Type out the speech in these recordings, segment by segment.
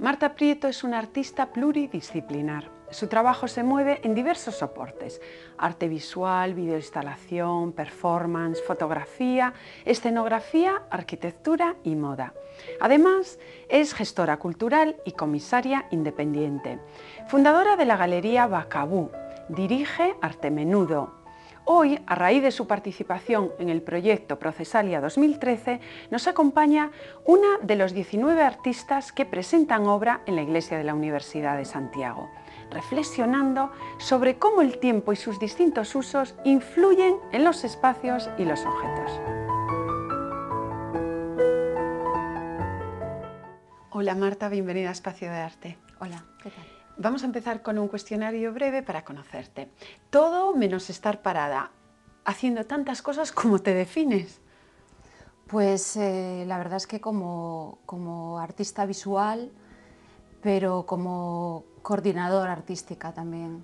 Marta Prieto es una artista pluridisciplinar. Su trabajo se mueve en diversos soportes: arte visual, videoinstalación, performance, fotografía, escenografía, arquitectura y moda. Además, es gestora cultural y comisaria independiente. Fundadora de la Galería Bacabú, dirige Arte Menudo. Hoy, a raíz de su participación en el proyecto Procesalia 2013, nos acompaña una de los 19 artistas que presentan obra en la Iglesia de la Universidad de Santiago, reflexionando sobre cómo el tiempo y sus distintos usos influyen en los espacios y los objetos. Hola Marta, bienvenida a Espacio de Arte. Hola, ¿qué tal? Vamos a empezar con un cuestionario breve para conocerte. Todo menos estar parada, haciendo tantas cosas, ¿cómo te defines? Pues la verdad es que como artista visual, pero como coordinadora artística también,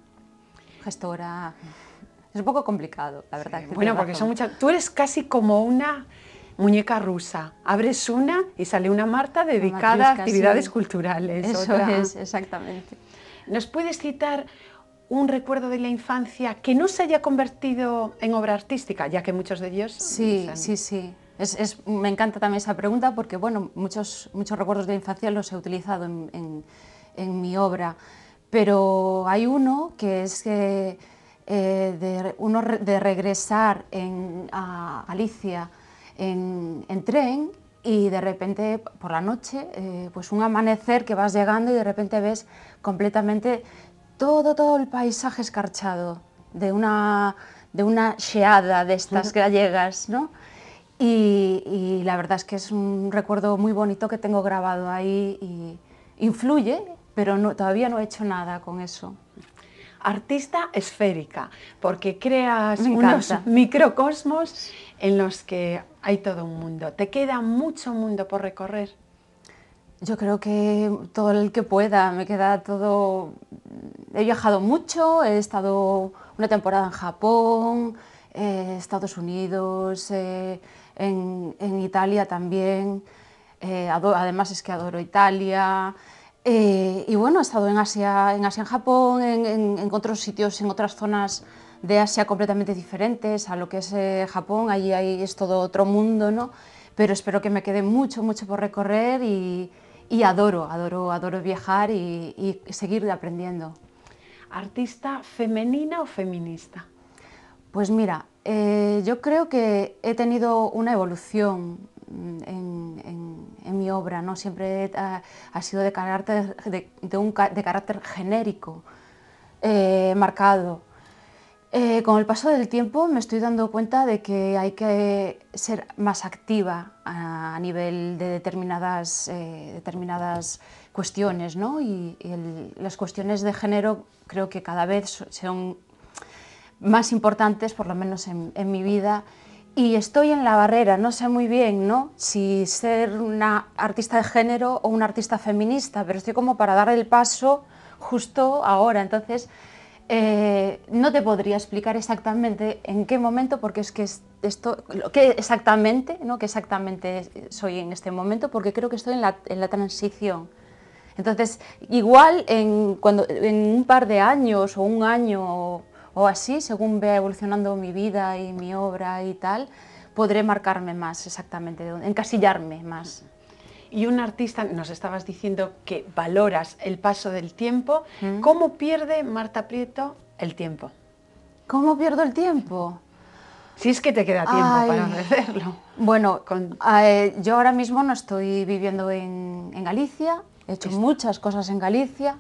gestora. Es un poco complicado, la verdad. Sí, bueno, porque son muchas. Tú eres casi como una muñeca rusa. Abres una y sale una Marta dedicada a actividades culturales. Eso es, exactamente. ¿Nos puedes citar un recuerdo de la infancia que no se haya convertido en obra artística, ya que muchos de ellos... Sí. Me encanta también esa pregunta porque, bueno, muchos recuerdos de la infancia los he utilizado en mi obra, pero hay uno que es de regresar a Galicia en tren y de repente por la noche, pues un amanecer que vas llegando y de repente ves completamente todo el paisaje escarchado de una xeada de estas gallegas, ¿no? Y la verdad es que es un recuerdo muy bonito que tengo grabado ahí y influye, pero todavía no he hecho nada con eso. Artista esférica, porque creas unos microcosmos en los que hay todo un mundo. ¿Te queda mucho mundo por recorrer? Yo creo que todo el que pueda, me queda todo... He viajado mucho, he estado una temporada en Japón, Estados Unidos, en Italia también, además es que adoro Italia, y bueno, he estado en Asia, en Japón, en otros sitios, en otras zonas de Asia completamente diferentes a lo que es Japón. Allí es todo otro mundo, ¿no? Pero espero que me quede mucho por recorrer y adoro viajar y seguir aprendiendo. ¿Artista femenina o feminista? Pues mira, yo creo que he tenido una evolución en mi obra, ¿no? Siempre ha sido de carácter genérico, marcado. Con el paso del tiempo me estoy dando cuenta de que hay que ser más activa a nivel de determinadas cuestiones, ¿no? Y las cuestiones de género creo que cada vez son más importantes, por lo menos en mi vida, y estoy en la barrera, no sé muy bien, ¿no?, si ser una artista de género o una artista feminista, pero estoy como para dar el paso justo ahora. Entonces no te podría explicar exactamente en qué momento, porque es que qué exactamente soy en este momento, porque creo que estoy en la transición. Entonces, igual en un par de años o un año o así, según vea evolucionando mi vida y mi obra y tal, podré marcarme más exactamente, encasillarme más. Y un artista, nos estabas diciendo que valoras el paso del tiempo. ¿Cómo pierde Marta Prieto el tiempo? ¿Cómo pierdo el tiempo? Si es que te queda tiempo para hacerlo. Bueno, yo ahora mismo no estoy viviendo en Galicia, he hecho muchas cosas en Galicia,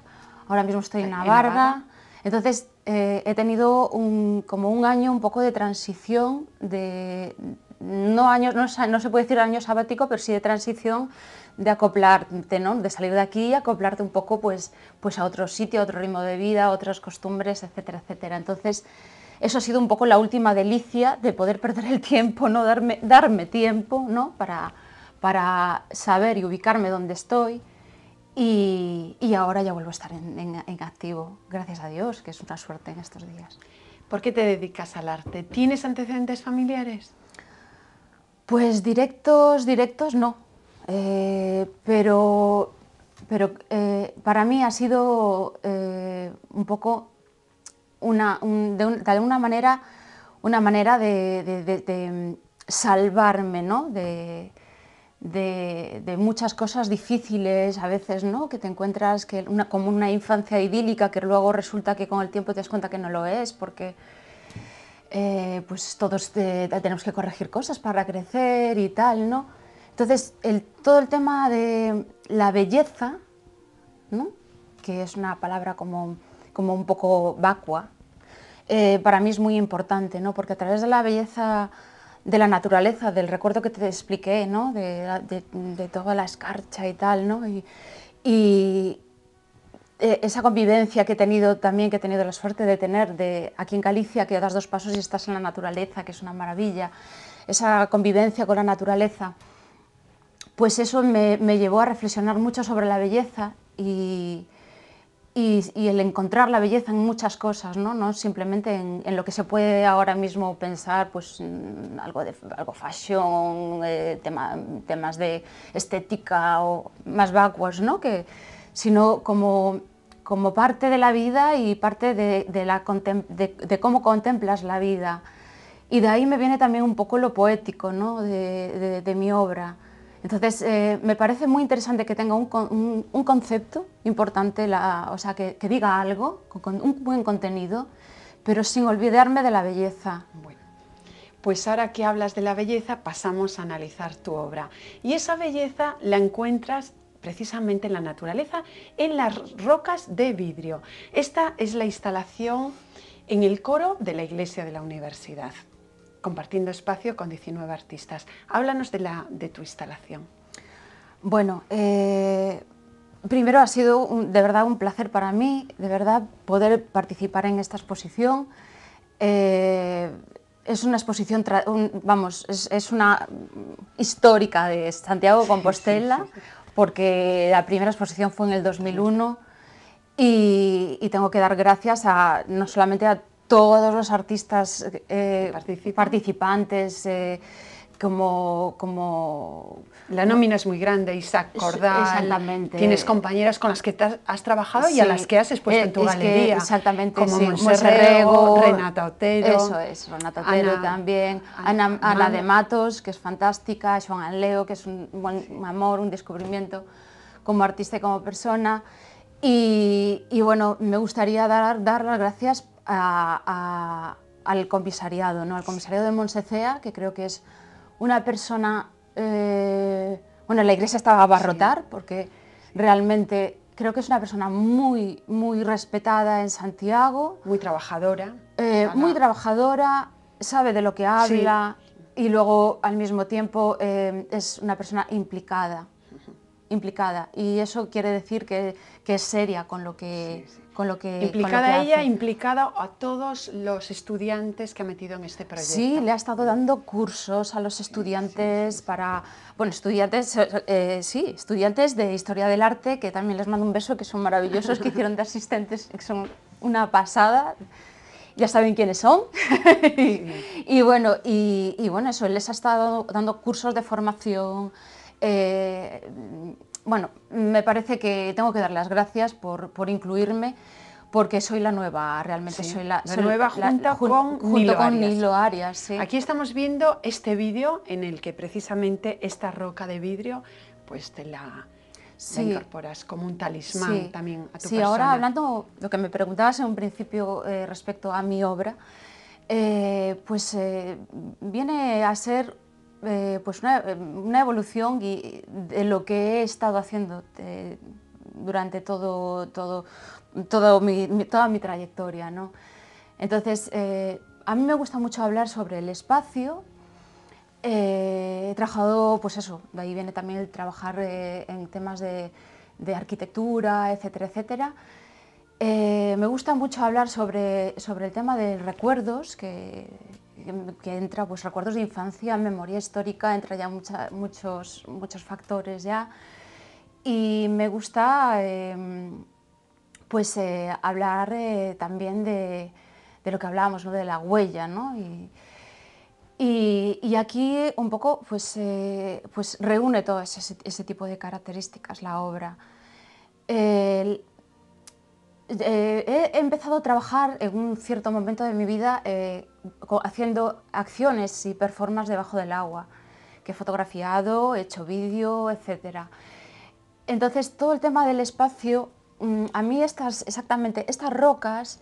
ahora mismo estoy en Navarra. Entonces he tenido como un año un poco de transición, no se puede decir año sabático, pero sí de transición, de acoplarte, ¿no?, de salir de aquí y acoplarte un poco pues a otro sitio, a otro ritmo de vida, a otras costumbres, etcétera, etcétera. Entonces eso ha sido un poco la última delicia de poder perder el tiempo, ¿no?, darme tiempo, ¿no?, para saber y ubicarme donde estoy. Y ahora ya vuelvo a estar en activo, gracias a Dios, que es una suerte en estos días. ¿Por qué te dedicas al arte? ¿Tienes antecedentes familiares? Pues directos no, pero para mí ha sido un poco de alguna manera una manera de salvarme, ¿no? de muchas cosas difíciles a veces, ¿no? Que te encuentras como una infancia idílica que luego resulta que con el tiempo te das cuenta que no lo es, porque pues todos tenemos que corregir cosas para crecer y tal, ¿no? Entonces, todo el tema de la belleza, ¿no? Que es una palabra como un poco vacua, para mí es muy importante, ¿no? Porque a través de la belleza de la naturaleza, del recuerdo que te expliqué, ¿no? de toda la escarcha y tal, ¿no? Y esa convivencia que he tenido también, que he tenido la suerte de tener aquí en Galicia, que das 2 pasos y estás en la naturaleza, que es una maravilla, esa convivencia con la naturaleza, pues eso me llevó a reflexionar mucho sobre la belleza y el encontrar la belleza en muchas cosas, no simplemente en lo que se puede ahora mismo pensar, pues algo fashion, temas de estética o más vacuos, ¿no? Sino como parte de la vida y parte de cómo contemplas la vida. Y de ahí me viene también un poco lo poético, ¿no? de mi obra. Entonces, me parece muy interesante que tenga un concepto importante, o sea, que diga algo, con un buen contenido, pero sin olvidarme de la belleza. Bueno, pues ahora que hablas de la belleza, pasamos a analizar tu obra. Y esa belleza la encuentras precisamente en la naturaleza, en las rocas de vidrio. Esta es la instalación en el coro de la iglesia de la universidad, compartiendo espacio con 19 artistas. Háblanos de tu instalación. Bueno, primero ha sido de verdad un placer para mí, de verdad, poder participar en esta exposición. Es una exposición, es una histórica de Santiago de Compostela, sí. Porque la primera exposición fue en el 2001 y tengo que dar gracias no solamente a todos los artistas participantes, como... La nómina es muy grande, Isaac Cordal. Exactamente. Tienes compañeras con las que has trabajado y a las que has expuesto en tu galería. Exactamente, como sí. Montse Rego, Renata Otero. Eso es, Renata Otero también. Ana de Matos, que es fantástica. Joan Leo, que es un amor, un descubrimiento como artista y como persona. Y bueno, me gustaría dar las gracias al comisariado, ¿no? Al comisariado de Montsecea, que creo que es una persona... bueno, la iglesia estaba a abarrotar, sí. Porque realmente creo que es una persona muy, muy respetada en Santiago. Muy trabajadora. Muy trabajadora, sabe de lo que habla, sí. Y luego al mismo tiempo es una persona implicada. Y eso quiere decir que es seria con lo que... Sí, sí. Implicada ella, implicada a todos los estudiantes que ha metido en este proyecto. Sí, le ha estado dando cursos a los estudiantes estudiantes de Historia del Arte, que también les mando un beso, que son maravillosos, que hicieron de asistentes, que son una pasada. Ya saben quiénes son. y bueno, eso, les ha estado dando cursos de formación. Bueno, me parece que tengo que dar las gracias por incluirme, porque soy la nueva, realmente sí, soy la nueva junto con Nilo Arias. Sí. Aquí estamos viendo este vídeo en el que precisamente esta roca de vidrio pues te la incorporas como un talismán también a tu persona. Sí, ahora hablando, lo que me preguntabas en un principio respecto a mi obra, viene a ser pues una evolución de lo que he estado haciendo durante toda mi trayectoria, ¿no? Entonces, a mí me gusta mucho hablar sobre el espacio. He trabajado, pues eso, de ahí viene también el trabajar en temas de arquitectura, etcétera, etcétera. Me gusta mucho hablar sobre el tema de recuerdos, que entra, pues, recuerdos de infancia, memoria histórica, entra ya muchos factores ya. Y me gusta hablar también de lo que hablábamos, ¿no? De la huella, ¿no? Y aquí un poco pues reúne todo ese tipo de características la obra. He empezado a trabajar en un cierto momento de mi vida haciendo acciones y performances debajo del agua, que he fotografiado, he hecho vídeo, etc. Entonces, todo el tema del espacio, a mí exactamente estas rocas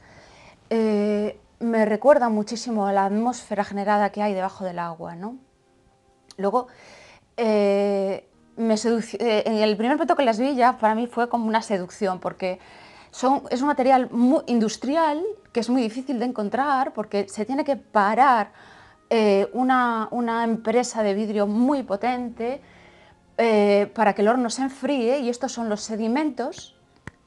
me recuerdan muchísimo a la atmósfera generada que hay debajo del agua, ¿no? Luego, en el primer momento que las vi ya para mí fue como una seducción, porque es un material muy industrial que es muy difícil de encontrar porque se tiene que parar una empresa de vidrio muy potente para que el horno se enfríe, y estos son los sedimentos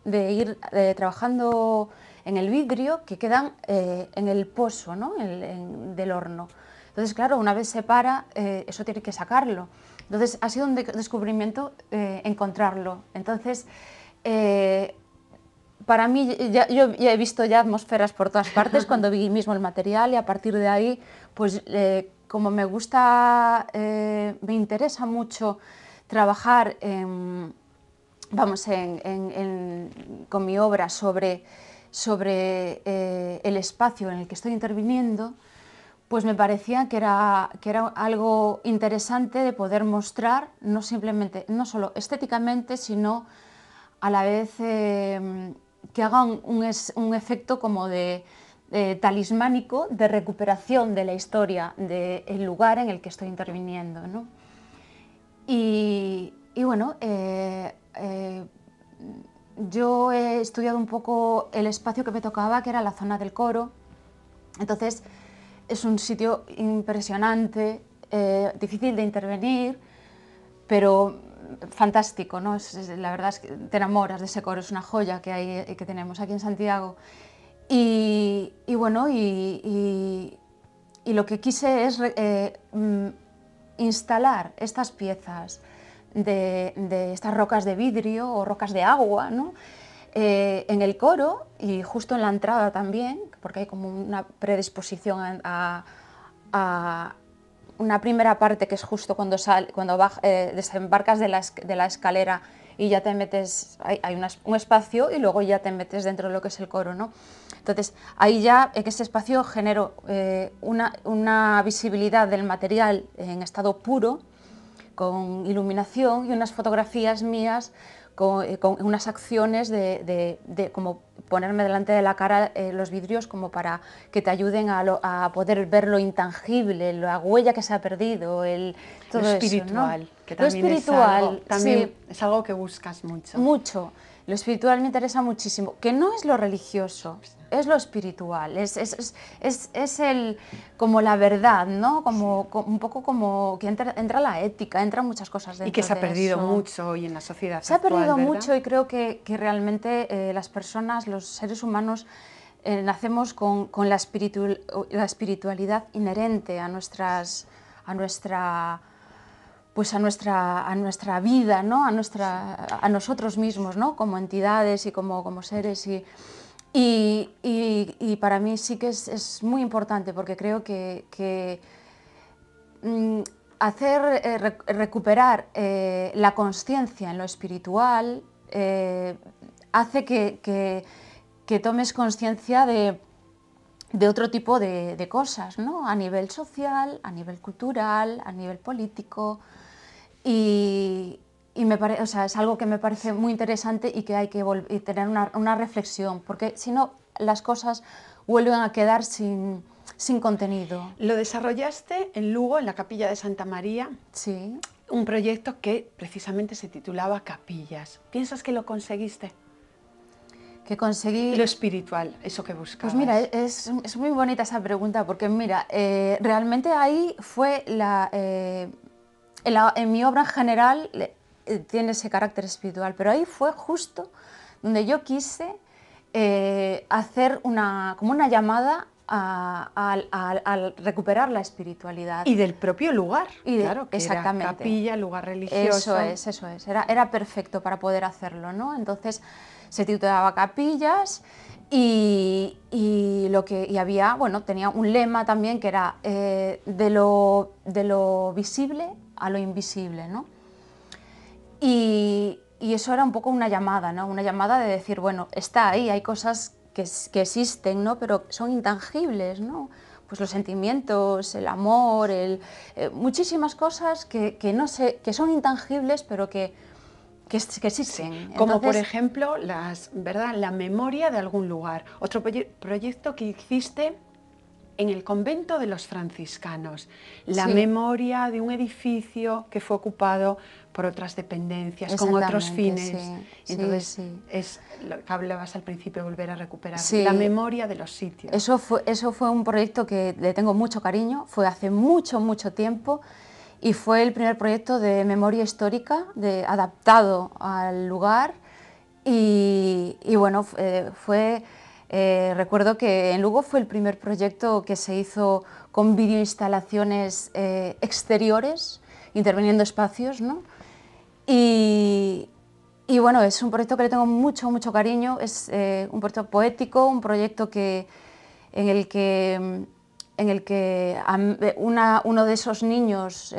de ir trabajando en el vidrio que quedan en el pozo, ¿no? Del horno. Entonces, claro, una vez se para, eso tiene que sacarlo. Entonces, ha sido un descubrimiento encontrarlo. Entonces, para mí, yo ya he visto ya atmósferas por todas partes cuando vi mismo el material, y a partir de ahí, pues como me gusta, me interesa mucho trabajar con mi obra sobre el espacio en el que estoy interviniendo, pues me parecía que era algo interesante de poder mostrar, no solo estéticamente, sino a la vez que haga un efecto como de talismánico, de recuperación de la historia del lugar en el que estoy interviniendo, ¿no? Y bueno, yo he estudiado un poco el espacio que me tocaba, que era la zona del Coro. Entonces, es un sitio impresionante, difícil de intervenir, pero fantástico, ¿no? La verdad es que te enamoras de ese Coro, es una joya que tenemos aquí en Santiago. Y bueno, y lo que quise es instalar estas piezas de estas rocas de vidrio o rocas de agua, ¿no? En el coro y justo en la entrada también, porque hay como una predisposición a una primera parte que es justo cuando desembarcas de la escalera y ya te metes, hay un espacio, y luego ya te metes dentro de lo que es el coro, ¿no? Entonces, ahí ya en ese espacio genero una visibilidad del material en estado puro, con iluminación, y unas fotografías mías con unas acciones de como ponerme delante de la cara los vidrios, como para que te ayuden a poder ver lo intangible, la huella que se ha perdido, todo lo espiritual, eso, ¿no? Que lo también espiritual, también sí, es algo que buscas mucho. Mucho. Lo espiritual me interesa muchísimo, que no es lo religioso, es lo espiritual, es como la verdad, ¿no? Un poco como que entra la ética, entran muchas cosas dentro de eso. Y que se ha perdido mucho hoy en la sociedad actual. Se ha perdido ¿verdad? mucho, y creo que realmente las personas, los seres humanos, nacemos con la espiritualidad inherente a nuestra vida, ¿no? a nosotros mismos, ¿no? Como entidades y como seres. Y para mí sí que es muy importante, porque creo que recuperar la conciencia en lo espiritual hace que tomes conciencia de otro tipo de cosas, ¿no? A nivel social, a nivel cultural, a nivel político. Y o sea, es algo que me parece muy interesante, y que hay que tener una reflexión, porque si no, las cosas vuelven a quedar sin contenido. Lo desarrollaste en Lugo, en la Capilla de Santa María. Sí. Un proyecto que precisamente se titulaba Capillas. ¿Piensas que lo conseguiste? Que conseguí... Lo espiritual, eso que buscabas. Pues mira, es muy bonita esa pregunta, porque mira, realmente ahí fue en mi obra en general tiene ese carácter espiritual, pero ahí fue justo donde yo quise hacer como una llamada a recuperar la espiritualidad. Y del propio lugar, claro, que exactamente. Era capilla, lugar religioso. Eso es. Era perfecto para poder hacerlo, ¿no? Entonces se titulaba Capillas, y había, bueno, tenía un lema también que era de lo visible a lo invisible, ¿no? Y y eso era un poco una llamada, ¿no? Una llamada de decir, bueno, está ahí, hay cosas que existen, ¿no? Pero son intangibles, ¿no? Pues los sentimientos, el amor, muchísimas cosas que no sé, que son intangibles, pero que existen. Sí, como Entonces, por ejemplo ¿verdad? La memoria de algún lugar. Otro proyecto que hiciste en el convento de los franciscanos, la sí, memoria de un edificio que fue ocupado por otras dependencias, con otros exactamente, fines. sí, Entonces, sí. es lo que hablabas al principio, volver a recuperar la Sí, memoria de los sitios. eso fue un proyecto que le tengo mucho cariño, fue hace mucho, mucho tiempo y fue el primer proyecto de memoria histórica, adaptado al lugar y bueno, recuerdo que en Lugo fue el primer proyecto que se hizo con videoinstalaciones exteriores, interviniendo espacios, ¿no? Y bueno, es un proyecto que le tengo mucho, mucho cariño, es un proyecto poético, un proyecto en el que uno de esos niños,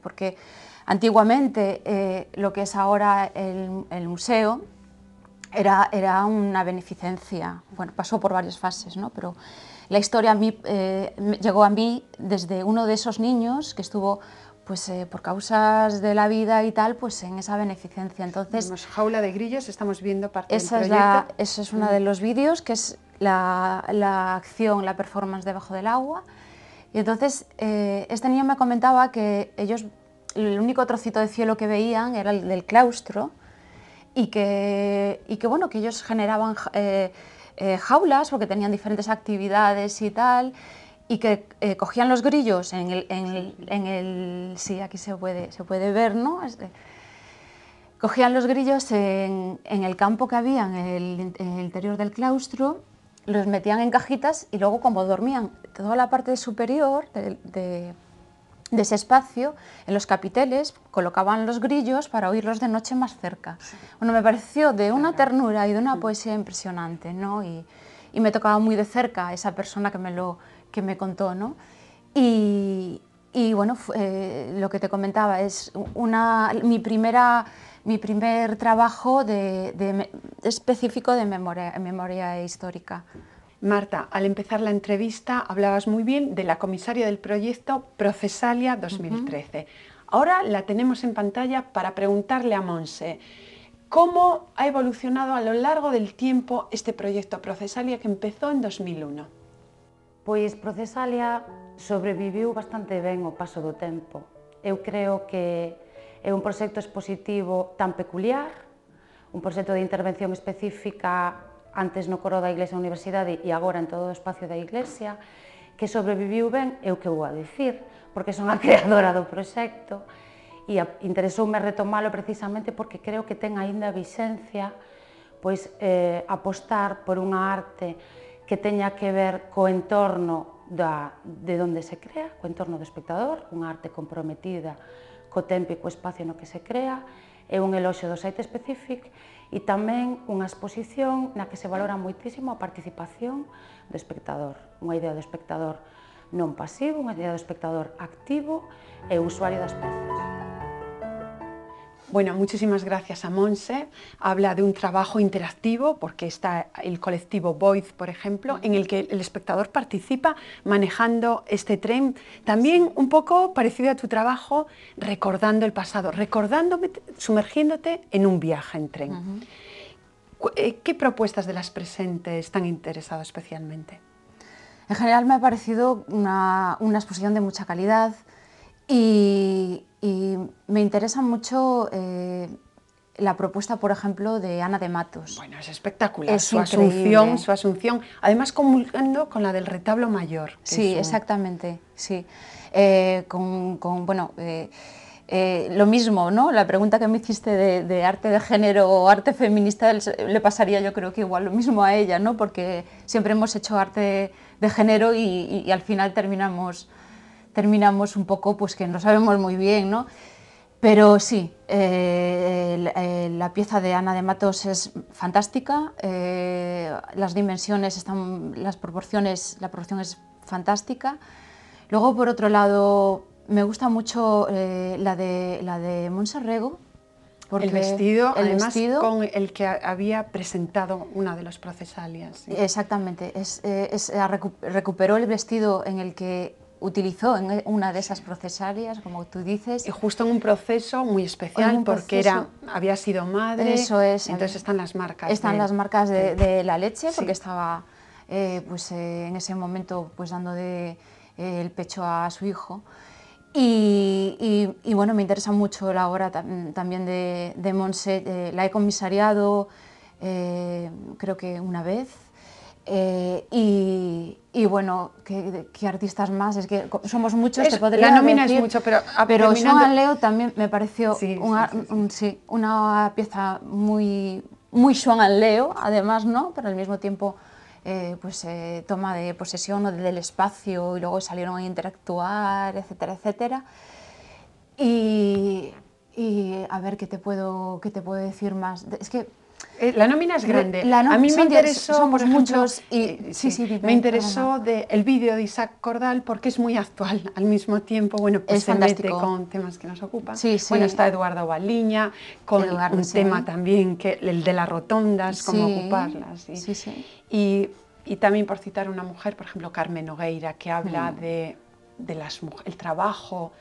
porque antiguamente lo que es ahora el museo era una beneficencia, bueno, pasó por varias fases, ¿no? Pero la historia llegó a mí desde uno de esos niños que estuvo pues por causas de la vida y tal, pues en esa beneficencia. Entonces, Vemos Jaula de Grillos, estamos viendo parte del proyecto. ese es uno de los vídeos, que es la acción, la performance debajo del agua. Y entonces este niño me comentaba que ellos, el único trocito de cielo que veían era el del claustro y que bueno, que ellos generaban jaulas porque tenían diferentes actividades y tal, y que cogían los grillos sí, aquí se puede ver, ¿no? Cogían los grillos en el campo que había en el interior del claustro, los metían en cajitas y luego, como dormían toda la parte superior de ese espacio, en los capiteles, colocaban los grillos para oírlos de noche más cerca. Sí. Bueno, me pareció de una ternura y de una poesía impresionante, ¿no? Y me tocaba muy de cerca esa persona que me contó, ¿no? Y bueno, lo que te comentaba es mi primer trabajo específico de memoria histórica. Marta, al empezar la entrevista hablabas muy bien de la comisaria del proyecto Procesalia 2013. Ahora la tenemos en pantalla para preguntarle a Montse cómo ha evolucionado a lo largo del tiempo este proyecto Procesalia que empezó en 2001. Pois Procesalia sobreviviu bastante ben o paso do tempo. Eu creo que é un proxecto expositivo tan peculiar, un proxecto de intervención específica antes no coro da Iglesia da Universidade e agora en todo o espacio da Iglesia, que sobreviviu ben, é o que vou a dicir, porque son a creadora do proxecto e interesoume retomalo precisamente porque creo que ten aínda vixencia pois, apostar por unha arte que teña que ver co entorno de onde se crea, co entorno do espectador, unha arte comprometida co tempo e co espacio no que se crea, é un eloxio do site specific e tamén unha exposición na que se valora moitísimo a participación do espectador, unha idea do espectador non pasivo, unha idea do espectador activo e usuario das pezas. Bueno, muchísimas gracias a Montse. Habla de un trabajo interactivo porque está el colectivo Void, por ejemplo, en el que el espectador participa manejando este tren. También un poco parecido a tu trabajo, recordando el pasado, sumergiéndote en un viaje en tren. ¿Qué propuestas de las presentes te han interesado especialmente? En general me ha parecido una exposición de mucha calidad y me interesa mucho la propuesta, por ejemplo, de Ana de Matos. Bueno, es espectacular, es su asunción, además comulgando con la del retablo mayor. Sí, exactamente, sí. Lo mismo, ¿no? La pregunta que me hiciste de arte de género o arte feminista le pasaría yo creo que igual lo mismo a ella, ¿no? Porque siempre hemos hecho arte de género y al final terminamos un poco pues que no sabemos muy bien, ¿no? Pero sí, la pieza de Ana de Matos es fantástica, las dimensiones la proporción es fantástica. Luego, por otro lado, me gusta mucho la de Montse Rego, el vestido, además, con el que había presentado una de los procesalias. ¿Sí? Exactamente, recuperó el vestido en el que utilizó en una de esas procesalias, como tú dices. Y justo en un proceso muy especial, porque había sido madre. Eso es. Entonces están las marcas. Están las marcas de la leche, porque estaba en ese momento pues dando el pecho a su hijo. Y bueno, me interesa mucho la obra también de Montse. La he comisariado creo que una vez. Y bueno, ¿qué artistas más? Es que somos muchos, te podría la nómina decir, es mucho, pero Joan Leo también me pareció una pieza muy Joan Leo, además, ¿no? Pero al mismo tiempo toma de posesión del espacio y luego salieron a interactuar, etcétera, etcétera. Y a ver, ¿qué te puedo decir más? Es que la nómina es grande. A mí me interesó, somos por ejemplo, muchos y me interesó el vídeo de Isaac Cordal porque es muy actual al mismo tiempo. Bueno, pues se mete con temas que nos ocupan. Bueno, está Eduardo Baliña con un tema también, el de las rotondas, cómo ocuparlas. Y también, por citar una mujer, por ejemplo, Carmen Nogueira, que habla de el trabajo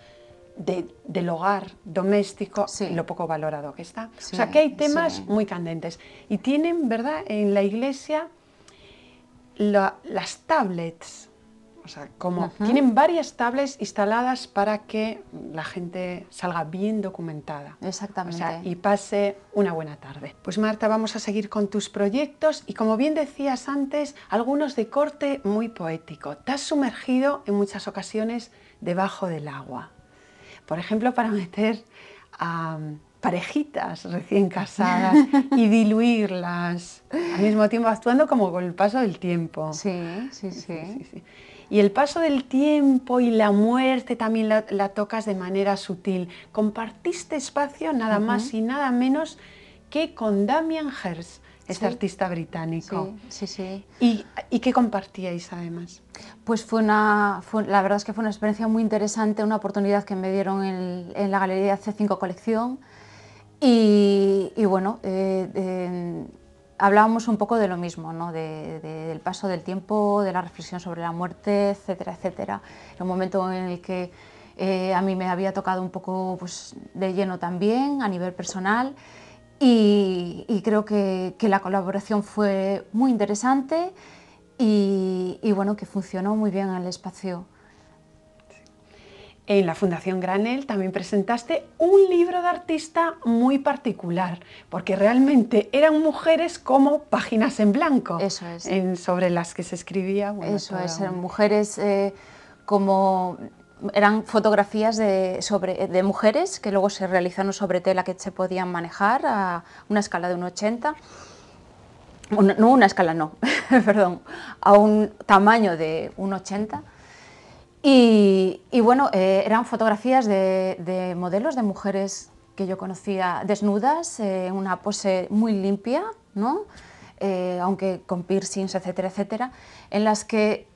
del hogar doméstico y lo poco valorado que está. O sea, que hay temas muy candentes. Y tienen, ¿verdad?, en la iglesia las tablets. O sea, como tienen varias tablets instaladas para que la gente salga bien documentada. Exactamente. O sea, y pase una buena tarde. Pues Marta, vamos a seguir con tus proyectos y, como bien decías antes, algunos de corte muy poético. Te has sumergido en muchas ocasiones debajo del agua. Por ejemplo, para meter a parejitas recién casadas y diluirlas, al mismo tiempo actuando como con el paso del tiempo. Sí. Y el paso del tiempo y la muerte también la tocas de manera sutil. Compartiste espacio nada más y nada menos que con Damien Hirst, este artista británico. Sí. ¿Y qué compartíais además? Pues la verdad es que fue una experiencia muy interesante, una oportunidad que me dieron en la Galería C5 Colección. Y bueno, hablábamos un poco de lo mismo, ¿no? Del paso del tiempo, de la reflexión sobre la muerte, etcétera, etcétera. Era un momento en el que a mí me había tocado un poco pues, de lleno también, a nivel personal, y creo que la colaboración fue muy interesante y bueno, que funcionó muy bien en el espacio. En la Fundación Granel también presentaste un libro de artista muy particular, porque realmente eran mujeres como páginas en blanco. Eso es. Sobre las que se escribía. Bueno, eso es, eran mujeres como... Eran fotografías de mujeres que luego se realizaron sobre tela que se podían manejar a una escala de 1,80. No, una escala no, perdón, a un tamaño de 1,80. Y bueno, eran fotografías de modelos de mujeres que yo conocía desnudas, en una pose muy limpia, ¿no? Aunque con piercings, etcétera, etcétera, en las que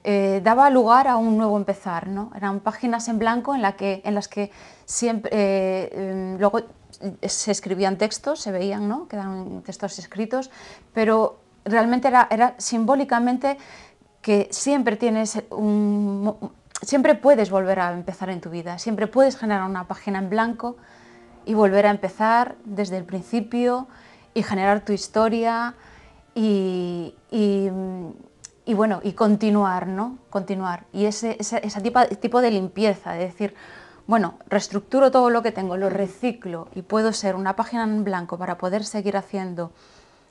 daba lugar a un nuevo empezar, ¿no? Eran páginas en blanco en las que siempre, luego se escribían textos, se veían, ¿no? Que eran textos escritos, pero realmente era simbólicamente que siempre tienes siempre puedes volver a empezar en tu vida, siempre puedes generar una página en blanco y volver a empezar desde el principio y generar tu historia y bueno, y continuar, ¿no? Continuar. Y ese tipo de limpieza, de decir, bueno, reestructuro todo lo que tengo, lo reciclo y puedo ser una página en blanco para poder seguir haciendo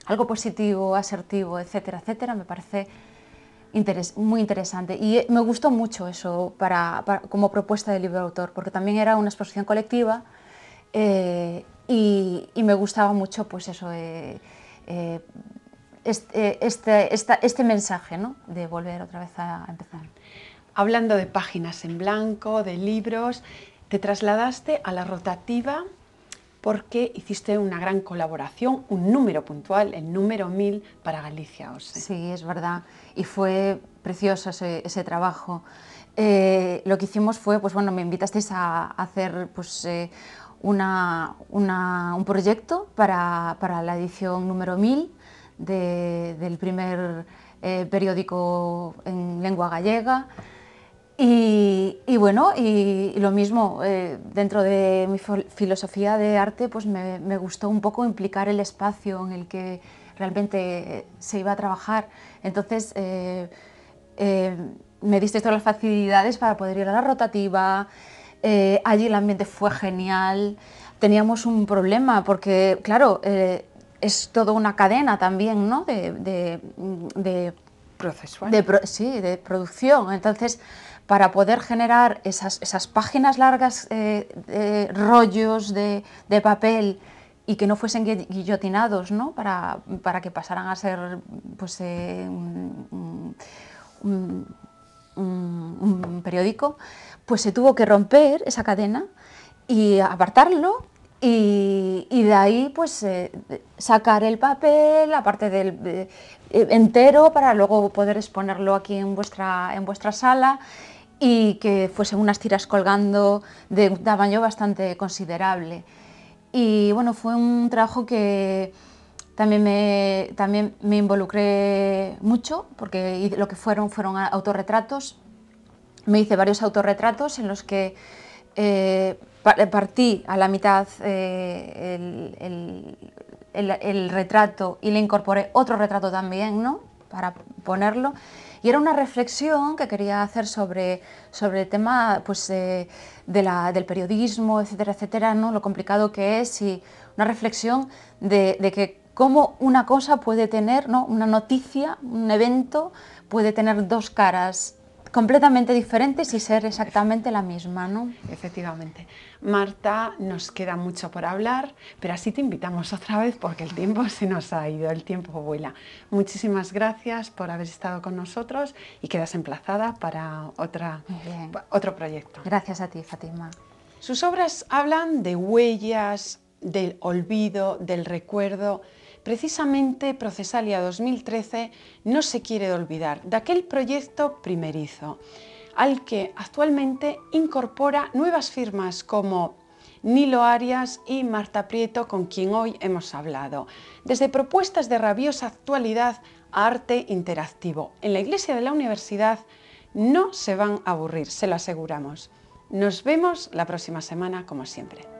algo positivo, asertivo, etcétera, etcétera, me parece muy interesante. Y me gustó mucho eso como propuesta de libro de autor, porque también era una exposición colectiva y me gustaba mucho pues eso, este mensaje, ¿no? De volver otra vez a empezar. Hablando de páginas en blanco, de libros, te trasladaste a la rotativa porque hiciste una gran colaboración, un número puntual, el número 1000 para Galicia OSE. Sí, es verdad, y fue precioso ese trabajo. Lo que hicimos fue, pues bueno, me invitasteis a hacer pues, un proyecto para la edición número 1000 del primer periódico en lengua gallega. Y bueno, y lo mismo, dentro de mi filosofía de arte, pues me gustó un poco implicar el espacio en el que realmente se iba a trabajar. Entonces, me diste todas las facilidades para poder ir a la rotativa. Allí el ambiente fue genial. Teníamos un problema porque, claro, es toda una cadena también, ¿no? Procesual. Sí, de producción. Entonces, para poder generar esas páginas largas, rollos de papel y que no fuesen guillotinados, ¿no? Para que pasaran a ser pues, un periódico, pues se tuvo que romper esa cadena y apartarlo. Y de ahí pues sacar el papel, aparte del entero, para luego poder exponerlo aquí en vuestra sala y que fuesen unas tiras colgando de un tamaño bastante considerable. Y bueno, fue un trabajo que también me involucré mucho, porque lo que fueron autorretratos. Me hice varios autorretratos en los que partí a la mitad el retrato y le incorporé otro retrato también, ¿no? Para ponerlo. Y era una reflexión que quería hacer sobre el tema pues, del periodismo, etcétera, etcétera, ¿no? Lo complicado que es, y una reflexión de que cómo una cosa puede tener, ¿no? Una noticia, un evento, puede tener dos caras completamente diferentes y ser exactamente la misma, ¿no? Efectivamente. Marta, nos queda mucho por hablar, pero así te invitamos otra vez porque el tiempo se nos ha ido, el tiempo vuela. Muchísimas gracias por haber estado con nosotros y quedas emplazada para otro proyecto. Gracias a ti, Fátima. Sus obras hablan de huellas, del olvido, del recuerdo. Precisamente Procesalia 2013 no se quiere olvidar de aquel proyecto primerizo, al que actualmente incorpora nuevas firmas como Nilo Arias y Marta Prieto, con quien hoy hemos hablado. Desde propuestas de rabiosa actualidad a arte interactivo. En la iglesia de la universidad no se van a aburrir, se lo aseguramos. Nos vemos la próxima semana, como siempre.